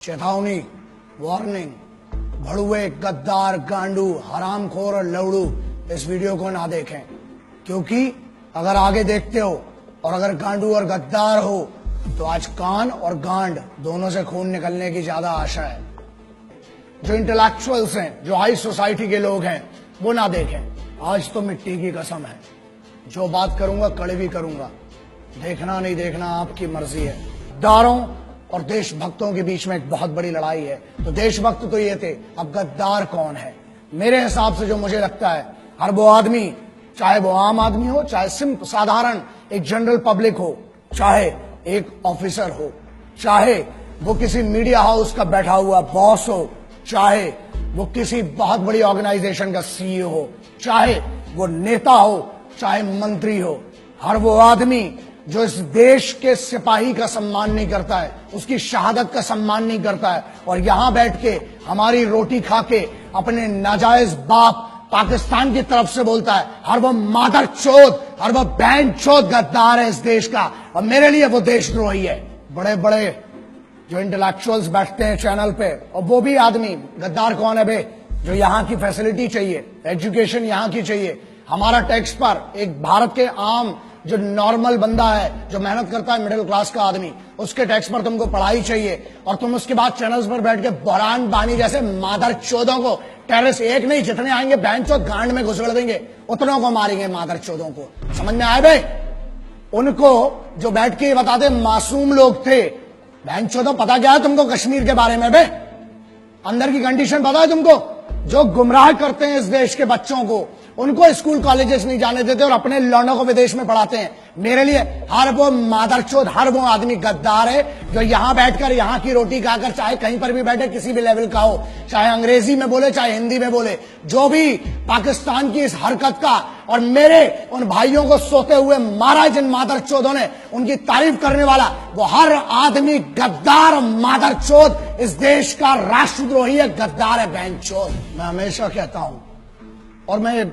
चेतावनी, वार्निंग, भड़ुए, गद्दार, गांडू, हरामखोर और लवड़ू इस वीडियो को ना देखें, क्योंकि अगर आगे देखते हो और अगर गांडू और गद्दार हो तो आज कान और गांड दोनों से खून निकलने की ज्यादा आशा है। जो इंटेलेक्चुअल्स हैं, जो हाई सोसाइटी के लोग हैं, वो ना देखें। आज तो मिट्टी की कसम है, जो बात करूंगा कड़वी करूंगा, देखना नहीं देखना आपकी मर्जी है। गद्दारों और देशभक्तों के बीच में एक बहुत बड़ी लड़ाई है। तो देशभक्त तो ये थे, अब गद्दार कौन है? मेरे हिसाब से जो मुझे लगता है, हर वो आदमी, चाहे वो आम आदमी हो, चाहे सिंपल साधारण एक जनरल पब्लिक हो, चाहे एक ऑफिसर हो, चाहे वो किसी मीडिया हाउस का बैठा हुआ बॉस हो, चाहे वो किसी बहुत बड़ी ऑर्गेनाइजेशन का सीईओ हो, चाहे वो नेता हो, चाहे मंत्री हो, हर वो आदमी जो इस देश के सिपाही का सम्मान नहीं करता है, उसकी शहादत का सम्मान नहीं करता है, और यहां बैठ के हमारी रोटी खा के अपने नाजायज बाप पाकिस्तान की तरफ से बोलता है, हर वो मादर चोद, हर वो बहन चोद गद्दार है इस देश का, और मेरे लिए वो देशद्रोही है। बड़े बड़े जो इंटेलेक्चुअल्स बैठते हैं चैनल पे, और वो भी आदमी, गद्दार कौन है बे? जो यहाँ की फैसिलिटी चाहिए, एजुकेशन यहाँ की चाहिए, हमारा टैक्स पर एक भारत के आम जो नॉर्मल बंदा है, जो मेहनत करता है, मिडिल क्लास का आदमी, उसके टैक्स पर तुमको पढ़ाई चाहिए, और तुम उसके बाद चैनल्स पर बैठ के बहरान बानी जैसे मादर चोदों को, टेररिस्ट एक नहीं जितने आएंगे बहन चोद गांड में घुसड़ देंगे, उतनों को मारेंगे मादर चोदों को। समझ में आए भाई? उनको जो बैठ के बताते मासूम लोग थे, बहन चोदों पता क्या है तुमको कश्मीर के बारे में? बे अंदर की कंडीशन पता है तुमको? जो गुमराह करते हैं इस देश के बच्चों को, उनको स्कूल कॉलेजेस नहीं जाने देते और अपने लौंडों को विदेश में पढ़ाते हैं। मेरे लिए हर वो मादरचोद, हर वो आदमी गद्दार है जो यहां बैठकर यहां की रोटी खाकर, चाहे कहीं पर भी बैठे, किसी भी लेवल का हो, चाहे अंग्रेजी में बोले चाहे हिंदी में बोले, जो भी पाकिस्तान की इस हरकत का और मेरे उन भाइयों को सोते हुए मारा जिन मादरचोदों ने, उनकी तारीफ करने वाला वो हर आदमी गद्दार मादरचोद, इस देश का राष्ट्रद्रोही है, गद्दार है, बहनचोद। मैं हमेशा कहता हूं, और मैं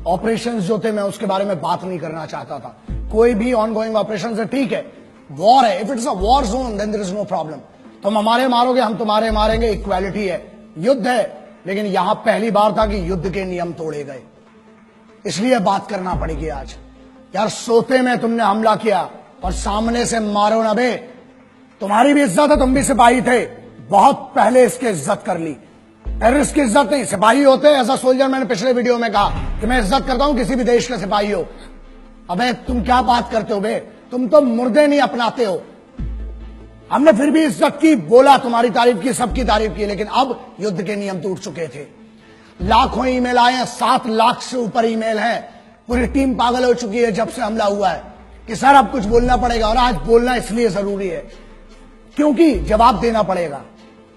ऑपरेशंस जो थे मैं उसके बारे में बात नहीं करना चाहता था। कोई भी ऑनगोइंग ऑपरेशंस है, ठीक है, वॉर है, if it is a war zone then there is no problem. तुम हमारे मारोगे, हम तुम्हारे मारेंगे, इक्वालिटी है, युद्ध है। लेकिन यहां पहली बार था कि युद्ध के नियम तोड़े गए, इसलिए बात करना पड़ेगी आज। यार सोते में तुमने हमला किया और सामने से मारो ना बे। तुम्हारी भी इज्जत है, तुम भी सिपाही थे, बहुत पहले इसकी इज्जत कर ली। टेररिस्ट की इज्जत नहीं, सिपाही होते हैं एज अ सोल्जर। मैंने पिछले वीडियो में कहा कि मैं इज्जत करता हूं किसी भी देश का सिपाही हो। अबे तुम क्या बात करते हो बे? तुम तो मुर्दे नहीं अपनाते हो। हमने फिर भी इज्जत की, बोला, तुम्हारी तारीफ की, सबकी तारीफ की, लेकिन अब युद्ध के नियम टूट चुके थे। लाखों ईमेल आए हैं, 7 लाख से ऊपर ईमेल हैं। पूरी टीम पागल हो चुकी है जब से हमला हुआ है कि सर अब कुछ बोलना पड़ेगा। और आज बोलना इसलिए जरूरी है क्योंकि जवाब देना पड़ेगा।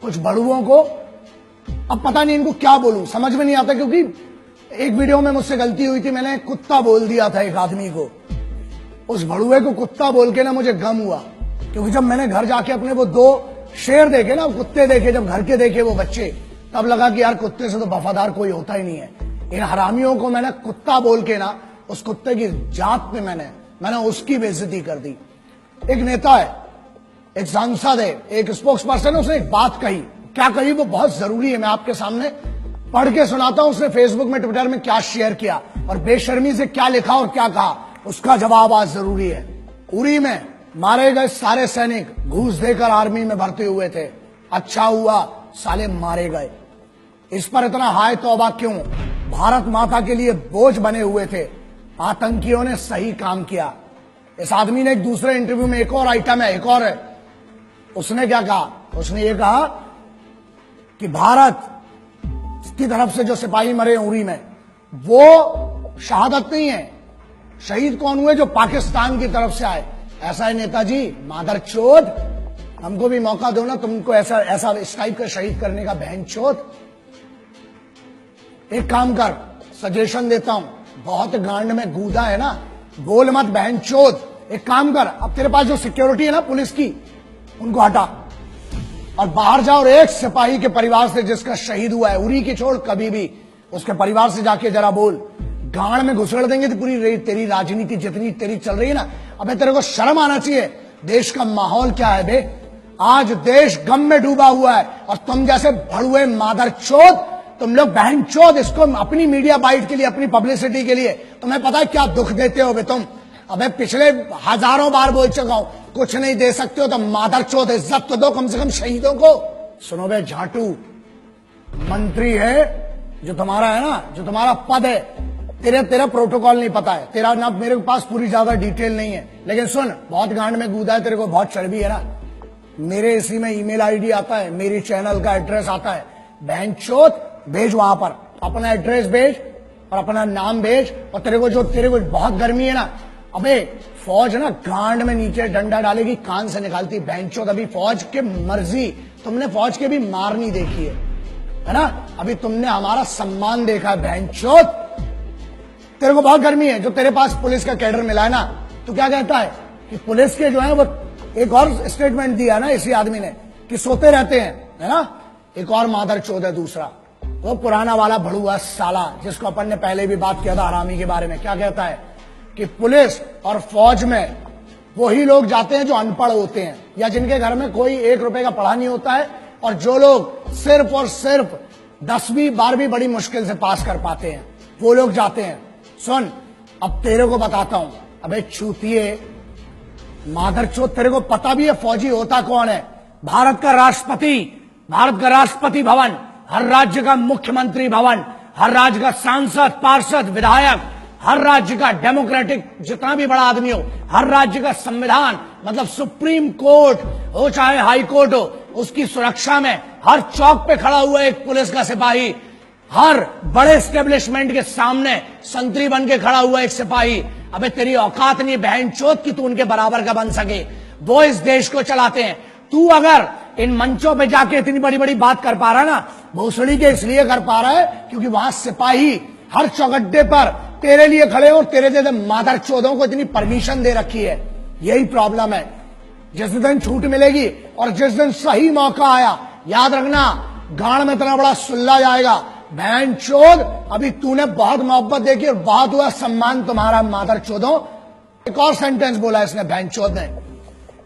कुछ बड़ुओं को अब पता नहीं इनको क्या बोलूं, समझ में नहीं आता, क्योंकि एक वीडियो में मुझसे गलती हुई थी, मैंने कुत्ता बोल दिया था एक आदमी को। उस भड़ुए को कुत्ता बोल के ना मुझे गम हुआ, क्योंकि जब मैंने घर जाके अपने वो 2 शेर देखे ना, कुत्ते देखे, जब घर के देखे वो बच्चे, तब लगा कि यार कुत्ते से तो वफादार कोई होता ही नहीं है। इन हरामियों को मैंने कुत्ता बोल के ना, उस कुत्ते की जात पे मैंने उसकी बेइज्जती कर दी। एक नेता है, एक सांसद है, एक स्पोक्स पर्सन है, उसने एक बात कही। क्या कही वो बहुत जरूरी है, मैं आपके सामने पढ़ के सुनाता हूं। उसने फेसबुक में, ट्विटर में क्या शेयर किया और बेशर्मी से क्या लिखा और क्या कहा, उसका जवाब आज जरूरी है। उरी में मारे गए सारे सैनिक घूस देकर आर्मी में भर्ती हुए थे, अच्छा हुआ साले मारे गए। इस पर इतना हाय तौबा क्यों? भारत माता के लिए बोझ बने हुए थे, आतंकियों ने सही काम किया। इस आदमी ने एक दूसरे इंटरव्यू में, एक और आइटम है, एक और है, उसने क्या कहा? उसने ये कहा कि भारत की तरफ से जो सिपाही मरे उरी में, वो शहादत नहीं है। शहीद कौन हुए? जो पाकिस्तान की तरफ से आए। ऐसा है नेताजी, मादरचोद, हमको भी मौका दो ना तुमको ऐसा इस टाइप का शहीद करने का, बहनचोद। एक काम कर, सजेशन देता हूं, बहुत गांड में गूदा है ना, बोल मत बहनचोद। एक काम कर, अब तेरे पास जो सिक्योरिटी है ना पुलिस की, उनको हटा और बाहर जाओ और एक सिपाही के परिवार से जिसका शहीद हुआ है, उरी की छोड़, कभी भी उसके परिवार से जाके जरा बोल। गांड में घुसड़ देंगे तो पूरी तेरी राजनीति जितनी तेरी चल रही है ना। अबे तेरे को शर्म आना चाहिए। देश का माहौल क्या है बे? आज देश गम में डूबा हुआ है और तुम जैसे भड़ुए मादरचोद, तुम लोग बहनचोद इसको अपनी मीडिया बाइट के लिए, अपनी पब्लिसिटी के लिए, तुम्हें पता है क्या दुख देते हो बे तुम। अबे पिछले हजारों बार बोल चुका हूं, कुछ नहीं दे सकते हो तो मादरचोद इज्जत तो दो कम से कम शहीदों को। सुनो बे झाटू, मंत्री है जो तुम्हारा है ना, जो तुम्हारा पद है, तेरा प्रोटोकॉल नहीं पता है, तेरा ना मेरे पास पूरी ज्यादा डिटेल नहीं है, लेकिन सुन, बहुत गांड में कूदा है, तेरे को बहुत चर्बी है ना। मेरे इसी में ईमेल आईडी आता है, मेरी चैनल का एड्रेस आता है, बहनचोद भेज, वहां पर अपना एड्रेस भेज और अपना नाम भेज। और तेरे को बहुत गर्मी है ना, अबे फौज ना गांड में नीचे डंडा डालेगी, कान से निकालती बहनचोद। अभी फौज के मर्जी, तुमने फौज के भी मार नहीं देखी है ना, अभी तुमने हमारा सम्मान देखा है बहनचोद। तेरे को बहुत गर्मी है, जो तेरे पास पुलिस का कैडर मिला है ना, तो क्या कहता है कि पुलिस के जो है वो, एक और स्टेटमेंट दिया ना इसी आदमी ने कि सोते रहते हैं, है ना। एक और मादरचोद है दूसरा, वो पुराना वाला भड़ुआ साला जिसको अपन ने पहले भी बात किया था हरामी के बारे में। क्या कहता है कि पुलिस और फौज में वही लोग जाते हैं जो अनपढ़ होते हैं या जिनके घर में कोई 1 रुपए का पढ़ा नहीं होता है, और जो लोग सिर्फ और सिर्फ 10वीं 12वीं बड़ी मुश्किल से पास कर पाते हैं, वो लोग जाते हैं। सुन, अब तेरे को बताता हूं, अबे चूतिए मादरचोद, तेरे को पता भी है फौजी होता कौन है? भारत का राष्ट्रपति, भारत का राष्ट्रपति भवन, हर राज्य का मुख्यमंत्री भवन, हर राज्य का सांसद, पार्षद, विधायक, हर राज्य का डेमोक्रेटिक जितना भी बड़ा आदमी हो, हर राज्य का संविधान, मतलब सुप्रीम कोर्ट हो चाहे हाई कोर्ट हो, उसकी सुरक्षा में हर चौक पे खड़ा हुआ एक पुलिस का सिपाही, हर बड़े एस्टेब्लिशमेंट के सामने संतरी बन के खड़ा हुआ एक सिपाही। अबे तेरी औकात नहीं बहनचोद कि तू उनके बराबर का बन सके। वो इस देश को चलाते हैं। तू अगर इन मंचों पे जाके इतनी बड़ी बड़ी बात कर पा रहा है ना, भोसड़ी के इसलिए कर पा रहा है क्योंकि वहां सिपाही हर चौगड्डे पर तेरे लिए खड़े हो, तेरे जैसे मादरचोदों को इतनी परमिशन दे रखी है। यही प्रॉब्लम है। जिस दिन छूट मिलेगी और जिस दिन सही मौका आया, याद रखना गांड में इतना बड़ा सुल्ला जाएगा। बहनचोद, अभी तूने बहुत मोहब्बत देखी और बहुत हुआ सम्मान तुम्हारा मादरचोदों। एक और सेंटेंस बोला इसने बहनचोद ने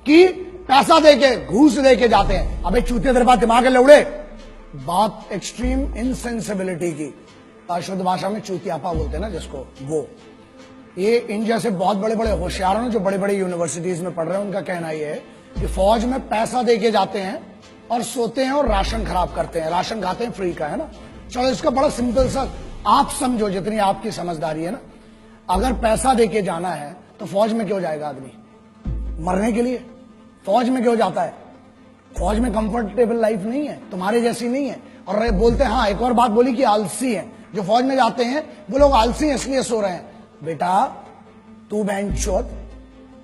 कि पैसा देके, घूस देके जाते हैं। अबे चूते तेरे पास दिमाग है लौड़े। बात एक्सट्रीम इनसेंसिबिलिटी की, शुद्ध भाषा में चूतियापा बोलते हैं ना जिसको, वो ये इन जैसे बहुत बड़े बड़े होशियारों जो बड़े बड़े यूनिवर्सिटीज में पढ़ रहे हैं, उनका कहना यह है कि फौज में पैसा देके जाते हैं और सोते हैं और राशन खराब करते हैं, राशन खाते हैं फ्री का, है ना। चलो इसका बड़ा सिंपल सा आप समझो, जितनी आपकी समझदारी है ना, अगर पैसा देके जाना है तो फौज में क्यों जाएगा आदमी? मरने के लिए। फौज में क्यों जाता है? फौज में कंफर्टेबल लाइफ नहीं है, तुम्हारे जैसी नहीं है। और बोलते हैं, हाँ एक और बात बोली कि आलसी है जो फौज में जाते हैं, वो लोग आलसी हैं इसलिए सो रहे हैं। बेटा तू बहनचोद,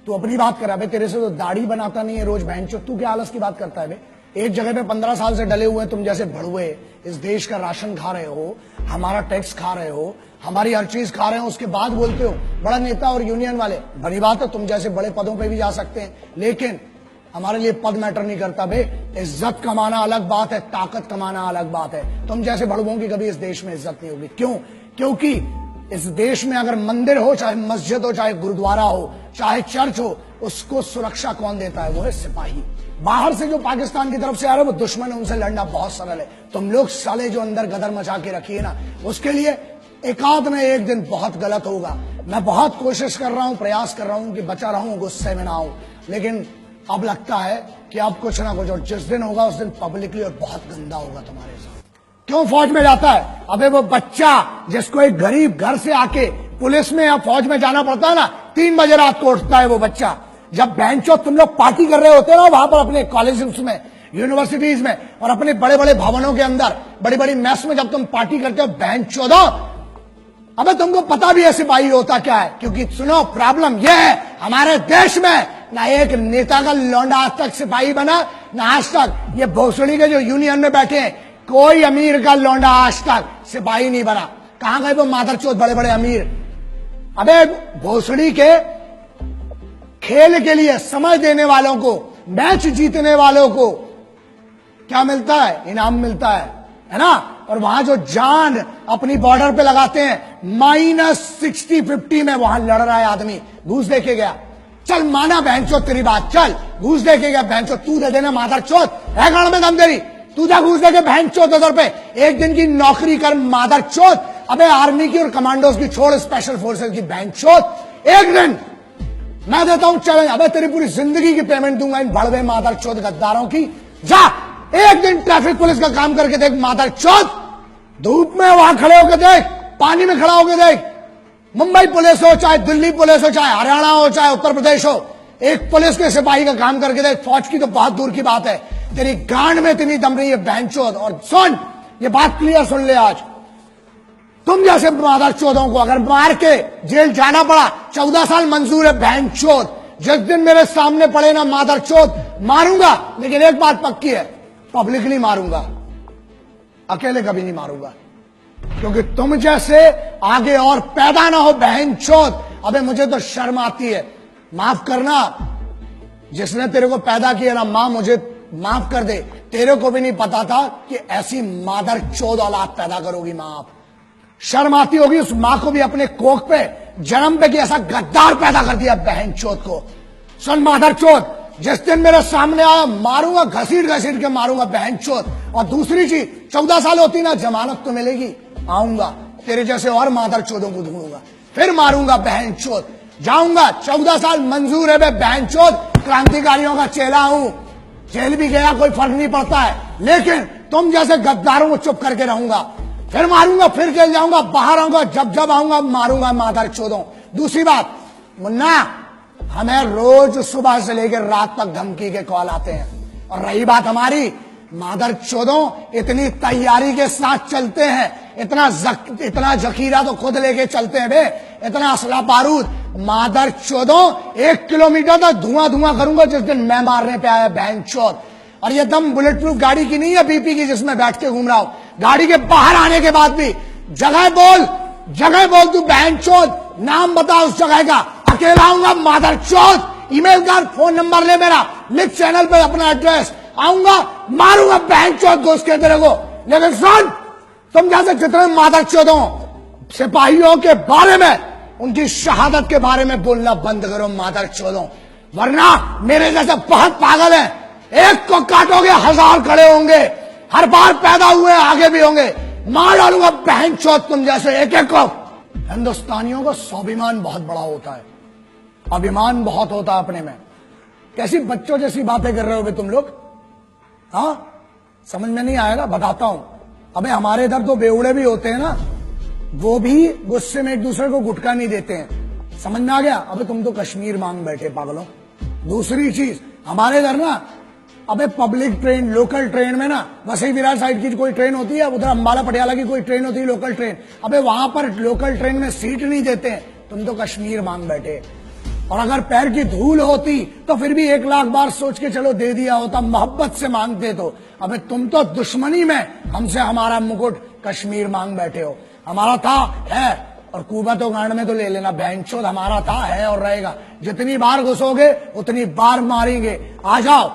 तू अपनी बात कर रहा है, तेरे से तो दाढ़ी बनाता नहीं है रोज बहनचोद, तू क्या आलस की बात करता है बे? एक जगह पे 15 साल से डले हुए तुम जैसे भड़ुए इस देश का राशन खा रहे हो, हमारा टैक्स खा रहे हो, हमारी हर चीज खा रहे हो, उसके बाद बोलते हो बड़ा नेता और यूनियन वाले। बड़ी बात है, तुम जैसे बड़े पदों पे भी जा सकते हैं, लेकिन हमारे लिए पद मैटर नहीं करता बे। इज्जत कमाना अलग बात है, ताकत कमाना अलग बात है। तुम जैसे भड़ुओं की कभी इस देश में इज्जत नहीं होगी। क्यों? क्योंकि इस देश में अगर मंदिर हो, चाहे मस्जिद हो, चाहे गुरुद्वारा हो, चाहे चर्च हो, उसको सुरक्षा कौन देता है? वो है सिपाही। बाहर से जो पाकिस्तान की तरफ से आ रहे हैं वो दुश्मन है, उनसे लड़ना बहुत सरल है। तुम लोग साले जो अंदर गदर मचा के रखी है ना, उसके लिए एकाध में एक दिन बहुत गलत होगा। मैं बहुत कोशिश कर रहा हूं, प्रयास कर रहा हूं कि बचा रहूं, गुस्से में ना आऊं, लेकिन अब लगता है कि अब कुछ ना कुछ, और जिस दिन होगा उस दिन पब्लिकली और बहुत गंदा होगा तुम्हारे साथ। क्यों फौज में जाता है? अबे वो बच्चा जिसको एक गरीब घर से आके पुलिस में या फौज में जाना पड़ता है ना, 3 बजे रात को उठता है वो बच्चा। जब बेंचो तुम लोग पार्टी कर रहे होते हो ना वहां पर अपने कॉलेज में, यूनिवर्सिटीज में और अपने बड़े बड़े भवनों के अंदर, बड़ी बड़ी मैस में जब तुम पार्टी करते हो बेंचो दो, अबे तुमको पता भी है सिपाही होता क्या है। क्योंकि सुनो, प्रॉब्लम यह है हमारे देश में, ना एक नेता का लौंडा आज तक सिपाही बना, ना आज तक ये भोसड़ी के जो यूनियन में बैठे हैं, कोई अमीर का लौंडा आज तक सिपाही नहीं बना। कहां गए वो मादरचोद बड़े बड़े अमीर? अबे भोसड़ी के खेल के लिए समय देने वालों को, मैच जीतने वालों को क्या मिलता है? इनाम मिलता है ना। और वहां जो जान अपनी बॉर्डर पे लगाते हैं, -60 50 में वहां लड़ रहा है आदमी, घूस देके गया, चल माना बहनचोद तेरी बात, चल घूस दे के गया बहनचोद, तू दे देना मादरचोद, है गाड़ में दम तेरी, तू जा घूस दे के बहनचोद उधर पे, एक दिन की नौकरी कर मादरचोद। अबे आर्मी की और कमांडोज की छोड़, स्पेशल फोर्सेज की बहनचोद, एक दिन मैं देता हूं चैलेंज, अबे तेरी पूरी जिंदगी की पेमेंट दूंगा इन बड़वे मादरचोद गद्दारों की। जा एक दिन ट्रैफिक पुलिस का काम करके देख मादरचोद, धूप में वहां खड़े होकर देख, पानी में खड़ा होकर देख, मुंबई पुलिस हो चाहे दिल्ली पुलिस हो चाहे हरियाणा हो चाहे उत्तर प्रदेश हो, एक पुलिस के सिपाही का काम करके देख। फौज की तो बहुत दूर की बात है, तेरी गांड में इतनी दम रही है बहनचोद। और सुन, ये बात क्लियर सुन ले, आज तुम जैसे मादरचोदों को अगर मार के जेल जाना पड़ा, 14 साल मंजूर है बहनचोद। जिस दिन मेरे सामने पड़े ना मादरचोद, मारूंगा, लेकिन एक बात पक्की है, पब्लिकली मारूंगा, अकेले कभी नहीं मारूंगा, क्योंकि तुम जैसे आगे और पैदा ना हो बहनचोद। अबे मुझे तो शर्म आती है, माफ करना, जिसने तेरे को पैदा किया ना मां, मुझे माफ कर दे, तेरे को भी नहीं पता था कि ऐसी मादरचोद औलाद पैदा करोगी मां आप। शर्म आती होगी उस मां को भी अपने कोख पे जन्म पे कि ऐसा गद्दार पैदा कर दिया बहनचोद को। सुन मादरचोद, जिस दिन मेरे सामने आया मारूंगा, घसीट घसीट के मारूंगा बहनचोद। और दूसरी चीज, 14 साल होती ना, जमानत तो मिलेगी, आऊंगा तेरे जैसे और मादरचोदों को ढूंढूंगा, फिर मारूंगा बहनचोद, जाऊंगा। 14 साल मंजूर है बहनचोद, क्रांतिकारियों का चेला हूं, जेल भी गया कोई फर्क नहीं पड़ता है, लेकिन तुम जैसे गद्दारों को चुप करके रहूंगा, फिर मारूंगा, फिर जेल जाऊंगा, बाहर आऊंगा, जब जब आऊंगा मारूंगा मादरचोदों। दूसरी बात मुन्ना, हमें रोज सुबह से लेकर रात तक धमकी के कॉल आते हैं, और रही बात हमारी, मादरचोदों इतनी तैयारी के साथ चलते हैं, इतना जखीरा तो खुद लेके चलते हैं बे, इतना असला बारूद। मादरचोदों 1 किलोमीटर तक धुआं धुआं करूंगा जिस दिन मैं मारने पे आया बहनचोद। और ये दम बुलेट प्रूफ गाड़ी की नहीं है बीपी की जिसमें बैठ के घूम रहा हूं, गाड़ी के बाहर आने के बाद भी जगह बोल तू बहनचोद, नाम बता उस जगह का, अकेला आऊंगा मादरचोद, ईमेल कर, फोन नंबर ले मेरा, लिख चैनल पे अपना एड्रेस, आऊंगा मारूंगा बहनचोद घुस के तेरे को। लेकिन सुन, तुम जैसे जितने मादरचोदों सिपाहियों के बारे में, उनकी शहादत के बारे में बोलना बंद करो मादरचोदों, वरना मेरे जैसे बहुत पागल हैं, एक को काटोगे 1000 खड़े होंगे, हर बार पैदा हुए आगे भी होंगे, मार डालूंगा बहनचोद तुम जैसे एक एक को। हिंदुस्तानियों का स्वाभिमान बहुत बड़ा होता है, अभिमान बहुत होता है अपने में। कैसी बच्चों जैसी बातें कर रहे हो तुम लोग, हाँ समझ में नहीं आएगा, बताता हूं। अबे हमारे इधर तो बेवड़े भी होते हैं ना, वो भी गुस्से में एक दूसरे को गुटका नहीं देते हैं, समझ में आ गया। अबे तुम तो कश्मीर मांग बैठे पागलों। दूसरी चीज, हमारे इधर ना, अबे पब्लिक ट्रेन, लोकल ट्रेन में ना, वसई विरार साइड की कोई ट्रेन होती है, उधर अंबाला पटियाला की कोई ट्रेन होती है लोकल ट्रेन, अबे वहां पर लोकल ट्रेन में सीट नहीं देते हैं, तुम तो कश्मीर मांग बैठे। और अगर पैर की धूल होती तो फिर भी 1 लाख बार सोच के चलो दे दिया होता, मोहब्बत से मांगते तो। अबे तुम तो दुश्मनी में हमसे हमारा मुकुट कश्मीर मांग बैठे हो। हमारा था, है, और कुबा तो गांड में तो ले लेना बहनचोद, हमारा था, है और रहेगा। जितनी बार घुसोगे उतनी बार मारेंगे, आ जाओ,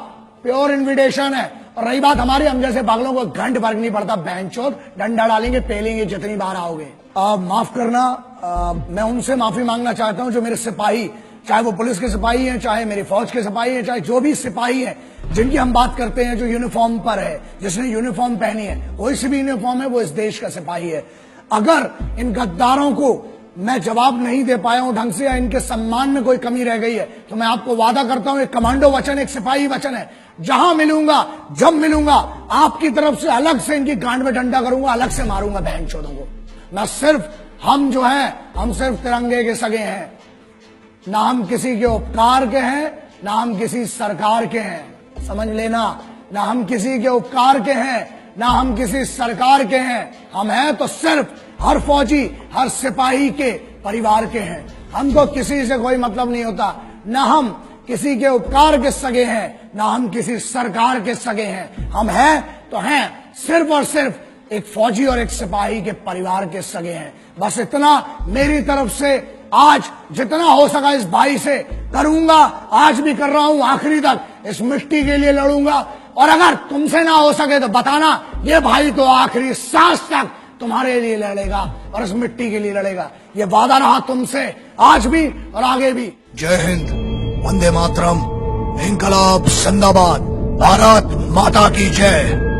प्योर इन्विटेशन है। और रही बात हमारी, हम जैसे पागलों को घंट फर्क नहीं पड़ता बहनचोद, डंडा डालेंगे, पेलेंगे जितनी बार आओगे। माफ करना, मैं उनसे माफी मांगना चाहता हूं जो मेरे सिपाही, चाहे वो पुलिस के सिपाही हैं, चाहे मेरी फौज के सिपाही हैं, चाहे जो भी सिपाही हैं जिनकी हम बात करते हैं, जो यूनिफॉर्म पर है, जिसने यूनिफॉर्म पहनी है, कोई सी भी यूनिफॉर्म है, वो इस देश का सिपाही है। अगर इन गद्दारों को मैं जवाब नहीं दे पाया हूं ढंग से, या इनके सम्मान में कोई कमी रह गई है, तो मैं आपको वादा करता हूं, एक कमांडो वचन, एक सिपाही वचन है, जहां मिलूंगा, जब मिलूंगा, आपकी तरफ से अलग से इनकी गांड में डंडा करूंगा, अलग से मारूंगा बहनचोदों को। मैं सिर्फ, हम जो हैं, हम सिर्फ तिरंगे के सगे हैं, ना हम किसी के उपकार के हैं, ना हम किसी सरकार के हैं, समझ लेना, ना हम किसी के उपकार के हैं, ना हम किसी सरकार के हैं, हम हैं तो सिर्फ हर फौजी, हर सिपाही के परिवार के हैं। हमको किसी से कोई मतलब नहीं होता, ना हम किसी के उपकार के सगे हैं, ना हम किसी सरकार के सगे हैं। हम हैं तो हैं सिर्फ और सिर्फ एक फौजी और एक सिपाही के परिवार के सगे हैं। बस इतना मेरी तरफ से आज जितना हो सका इस भाई से करूंगा, आज भी कर रहा हूं, आखिरी तक इस मिट्टी के लिए लड़ूंगा। और अगर तुमसे ना हो सके तो बताना, ये भाई तो आखिरी सांस तक तुम्हारे लिए लड़ेगा और इस मिट्टी के लिए लड़ेगा। ये वादा रहा तुमसे, आज भी और आगे भी। जय हिंद। वंदे मातरम, इनकलाब जिंदाबाद, भारत माता की जय।